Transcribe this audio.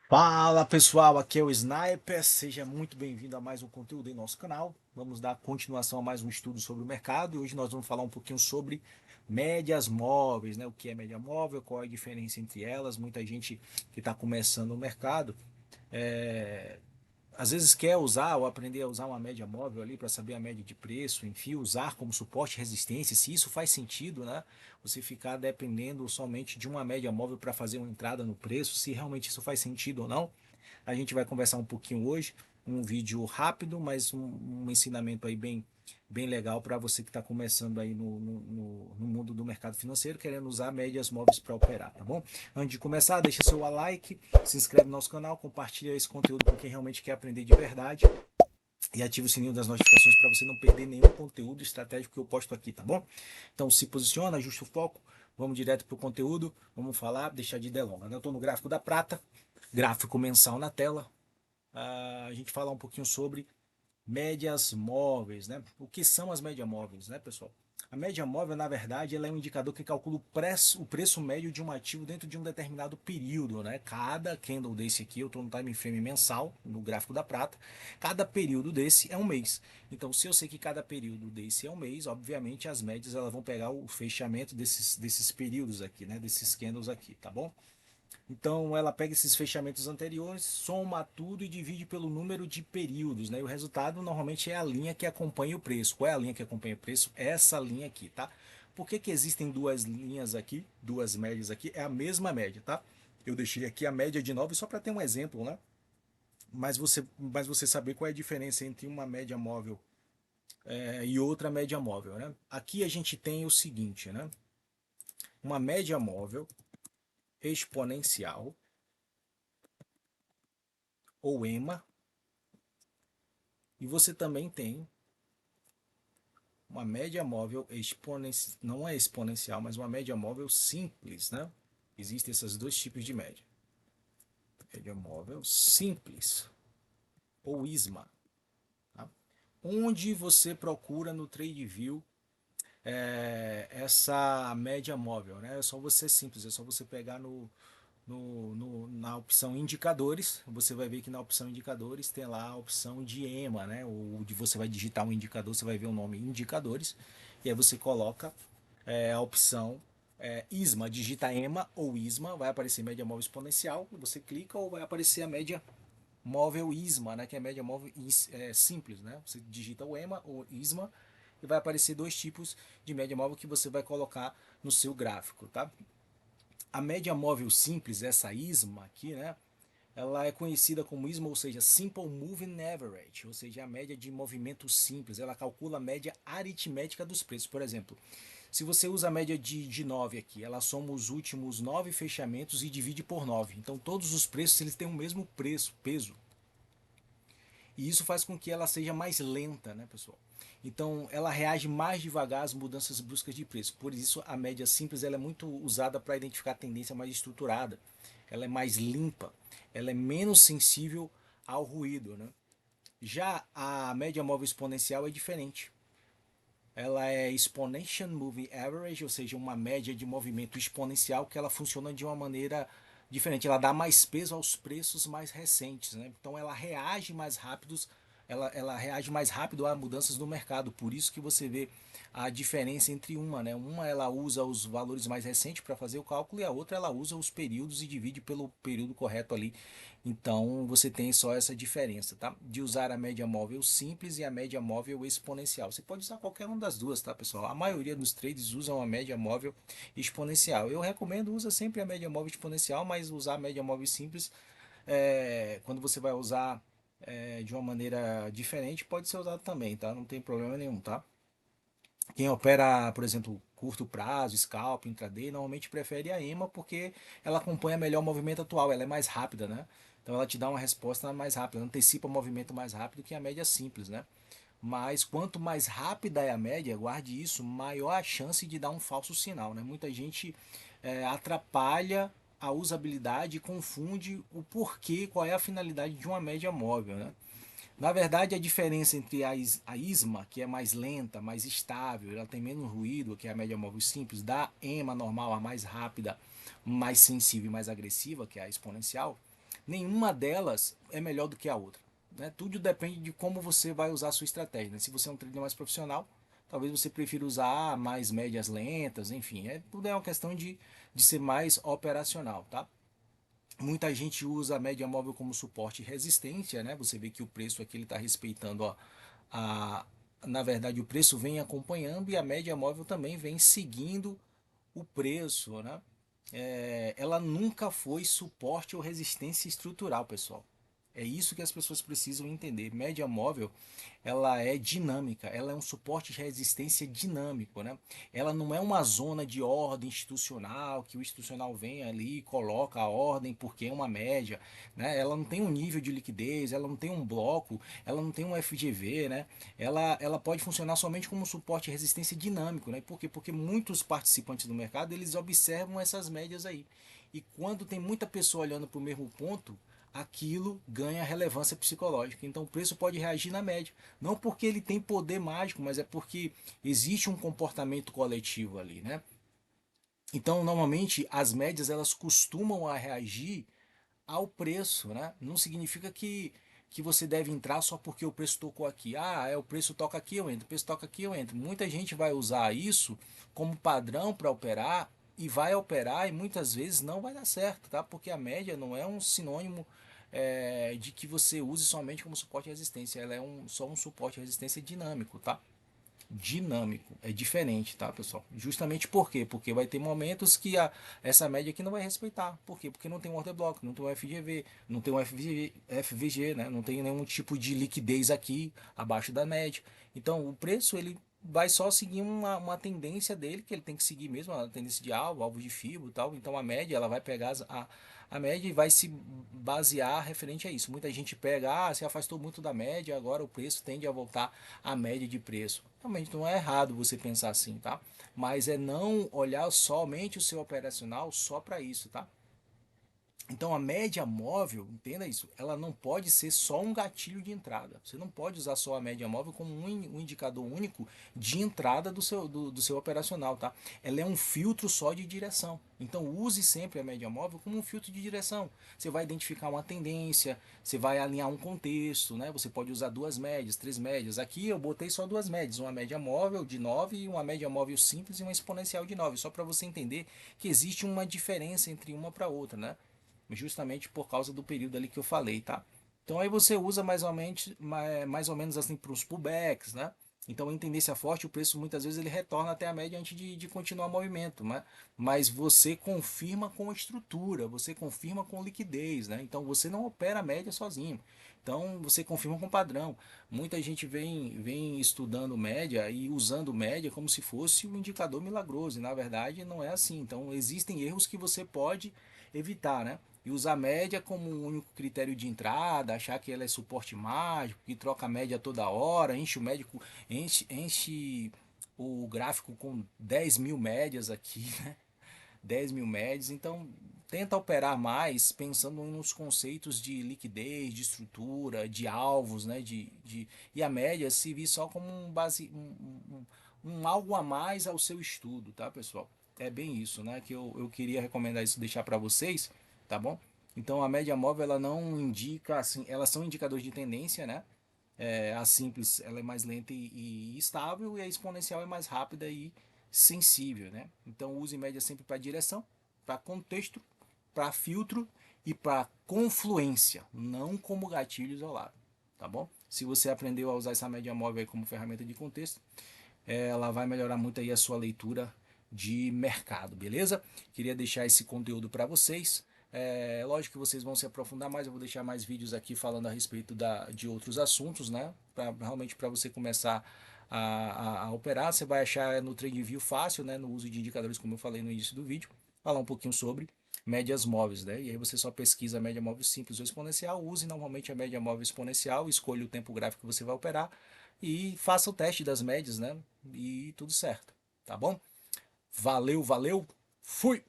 Fala pessoal, aqui é o Sniper, seja muito bem-vindo a mais um conteúdo em nosso canal. Vamos dar continuação a mais um estudo sobre o mercado e hoje nós vamos falar um pouquinho sobre médias móveis, né? O que é média móvel, qual é a diferença entre elas. Muita gente que está começando no mercado é, às vezes quer usar ou aprender a usar uma média móvel ali para saber a média de preço, enfim, usar como suporte e resistência, se isso faz sentido, né? Você ficar dependendo somente de uma média móvel para fazer uma entrada no preço, se realmente isso faz sentido ou não. A gente vai conversar um pouquinho hoje, um vídeo rápido, mas um ensinamento aí bem legal para você que está começando aí no mundo do mercado financeiro, querendo usar médias móveis para operar, tá bom? Antes de começar, deixa seu like, se inscreve no nosso canal, compartilha esse conteúdo com quem realmente quer aprender de verdade e ativa o sininho das notificações para você não perder nenhum conteúdo estratégico que eu posto aqui, tá bom? Então se posiciona, ajusta o foco, vamos direto para o conteúdo, vamos falar, deixar de delongas. Eu estou no gráfico da prata, gráfico mensal na tela. A gente fala um pouquinho sobre médias móveis, né? O que são as médias móveis, né, pessoal? A média móvel, na verdade, ela é um indicador que calcula o preço médio de um ativo dentro de um determinado período, né? Cada candle desse aqui, eu estou no time frame mensal, no gráfico da prata, cada período desse é um mês. Então, se eu sei que cada período desse é um mês, obviamente as médias elas vão pegar o fechamento desses períodos aqui, né? Desses candles aqui, tá bom? Então ela pega esses fechamentos anteriores, soma tudo e divide pelo número de períodos, né? E o resultado normalmente é a linha que acompanha o preço. Qual é a linha que acompanha o preço? Essa linha aqui, tá? Por que que existem duas linhas aqui, duas médias aqui? É a mesma média, tá? Eu deixei aqui a média de 9 só para ter um exemplo, né? Mas você saber qual é a diferença entre uma média móvel e outra média móvel, né? Aqui a gente tem o seguinte, né? Uma média móvel exponencial ou EMA. E você também tem uma média móvel exponencial, não é exponencial, mas uma média móvel simples, né? Existem esses dois tipos de média. Média móvel simples, ou ISMA. Tá? Onde você procura no TradeView essa média móvel, né? É só você simples, é só você pegar na opção indicadores, você vai ver que na opção indicadores tem lá a opção de EMA, né? Ou de você vai digitar um indicador, você vai ver o nome indicadores, e aí você coloca a opção ISMA, digita EMA ou ISMA, vai aparecer média móvel exponencial, você clica ou vai aparecer a média móvel ISMA, né? Que é a média móvel simples, né? Você digita o EMA ou ISMA e vai aparecer dois tipos de média móvel que você vai colocar no seu gráfico, tá? A média móvel simples, essa ISMA aqui, né? Ela é conhecida como ISMA, ou seja, Simple Moving Average, ou seja, a média de movimento simples. Ela calcula a média aritmética dos preços. Por exemplo, se você usa a média de 9 aqui, ela soma os últimos 9 fechamentos e divide por 9. Então todos os preços eles têm o mesmo preço, peso. E isso faz com que ela seja mais lenta, né, pessoal? Então, ela reage mais devagar às mudanças bruscas de preço. Por isso, a média simples ela é muito usada para identificar a tendência mais estruturada. Ela é mais limpa, ela é menos sensível ao ruído, né? Já a média móvel exponencial é diferente. Ela é Exponential Moving Average, ou seja, uma média de movimento exponencial que ela funciona de uma maneira diferente. Ela dá mais peso aos preços mais recentes, né? Então ela reage mais rápido, ela reage mais rápido a mudanças no mercado. Por isso que você vê a diferença entre uma, né? Uma ela usa os valores mais recentes para fazer o cálculo e a outra ela usa os períodos e divide pelo período correto ali. Então você tem só essa diferença, tá? De usar a média móvel simples e a média móvel exponencial. Você pode usar qualquer uma das duas, tá, pessoal? A maioria dos trades usam a média móvel exponencial. Eu recomendo usa sempre a média móvel exponencial, mas usar a média móvel simples quando você vai usar de uma maneira diferente pode ser usado também, tá? Não tem problema nenhum, tá? Quem opera, por exemplo, curto prazo, scalp, intraday, normalmente prefere a EMA porque ela acompanha melhor o movimento atual, ela é mais rápida, né? Então ela te dá uma resposta mais rápida, antecipa o movimento mais rápido que a média simples, né? Mas quanto mais rápida é a média, guarde isso, maior a chance de dar um falso sinal, né? Muita gente atrapalha a usabilidade e confunde o porquê, qual é a finalidade de uma média móvel, né? Na verdade, a diferença entre a ISMA, que é mais lenta, mais estável, ela tem menos ruído que a média móvel simples, da EMA normal, a mais rápida, mais sensível e mais agressiva, que é a exponencial, nenhuma delas é melhor do que a outra. Né? Tudo depende de como você vai usar a sua estratégia. Né? Se você é um trader mais profissional, talvez você prefira usar mais médias lentas, enfim, tudo é uma questão de ser mais operacional, tá? Muita gente usa a média móvel como suporte e resistência, né? Você vê que o preço aqui ele está respeitando a, na verdade o preço vem acompanhando e a média móvel também vem seguindo o preço, né? Ela nunca foi suporte ou resistência estrutural, pessoal. É isso que as pessoas precisam entender. Média móvel, ela é dinâmica, ela é um suporte de resistência dinâmico, né? Ela não é uma zona de ordem institucional, que o institucional vem ali e coloca a ordem porque é uma média, né? Ela não tem um nível de liquidez, ela não tem um bloco, ela não tem um FGV, né? Ela pode funcionar somente como um suporte de resistência dinâmico, né? Por quê? Porque muitos participantes do mercado, eles observam essas médias aí. E quando tem muita pessoa olhando para o mesmo ponto, aquilo ganha relevância psicológica. Então o preço pode reagir na média. Não porque ele tem poder mágico, mas é porque existe um comportamento coletivo ali, né? Então normalmente as médias elas costumam a reagir ao preço, né? Não significa que você deve entrar só porque o preço tocou aqui. Ah, o preço toca aqui, eu entro. O preço toca aqui, eu entro. Muita gente vai usar isso como padrão para operar e vai operar e muitas vezes não vai dar certo, tá? Porque a média não é um sinônimo de que você use somente como suporte de resistência. Ela é só um suporte de resistência dinâmico, tá? Dinâmico, é diferente, tá, pessoal? Justamente por quê? Porque vai ter momentos que essa média aqui não vai respeitar. Por quê? Porque não tem um order block, não tem um FGV, não tem um FVG, né? Não tem nenhum tipo de liquidez aqui abaixo da média. Então, o preço ele vai só seguir uma tendência dele, que ele tem que seguir mesmo, a tendência de alvo de FIBO e tal. Então, a média ela vai pegar a média e vai se basear referente a isso. Muita gente pega, se afastou muito da média, agora o preço tende a voltar à média de preço. Realmente não é errado você pensar assim, tá? Mas é não olhar somente o seu operacional só para isso, tá? Então a média móvel, entenda isso, ela não pode ser só um gatilho de entrada. Você não pode usar só a média móvel como um indicador único de entrada do seu operacional, tá? Ela é um filtro só de direção. Então use sempre a média móvel como um filtro de direção. Você vai identificar uma tendência, você vai alinhar um contexto, né? Você pode usar duas médias, três médias. Aqui eu botei só duas médias, uma média móvel de 9 e uma média móvel simples e uma exponencial de 9, só para você entender que existe uma diferença entre uma para outra, né? Justamente por causa do período ali que eu falei, tá? Então aí você usa mais ou menos assim para os pullbacks, né? Então em tendência forte o preço muitas vezes ele retorna até a média antes de continuar o movimento, né? Mas você confirma com estrutura, você confirma com liquidez, né? Então você não opera a média sozinho. Então você confirma com padrão. Muita gente vem estudando média e usando média como se fosse um indicador milagroso, e na verdade não é assim. Então existem erros que você pode evitar, né? E usar a média como um único critério de entrada, achar que ela é suporte mágico, que troca a média toda hora, enche o médico, enche o gráfico com 10.000 médias aqui, né? 10.000 médias, então tenta operar mais pensando nos conceitos de liquidez, de estrutura, de alvos, né? E a média se vir só como um algo a mais ao seu estudo, tá, pessoal? É bem isso, né? Que eu queria recomendar isso, deixar para vocês, tá bom? Então a média móvel ela não indica assim, elas são indicadores de tendência, né? A simples ela é mais lenta e estável e a exponencial é mais rápida e sensível, né? Então use média sempre para direção, para contexto, para filtro e para confluência, não como gatilho isolado, tá bom? Se você aprendeu a usar essa média móvel como ferramenta de contexto, ela vai melhorar muito aí a sua leitura de mercado, beleza? Queria deixar esse conteúdo para vocês. Lógico que vocês vão se aprofundar mais, eu vou deixar mais vídeos aqui falando a respeito de outros assuntos, né? Realmente para você começar a operar, você vai achar no TradingView fácil, né? No uso de indicadores, como eu falei no início do vídeo, falar um pouquinho sobre médias móveis, né? E aí você só pesquisa média móvel simples ou exponencial, use normalmente a média móvel exponencial, escolha o tempo gráfico que você vai operar e faça o teste das médias, né? E tudo certo, tá bom? Valeu, valeu, fui!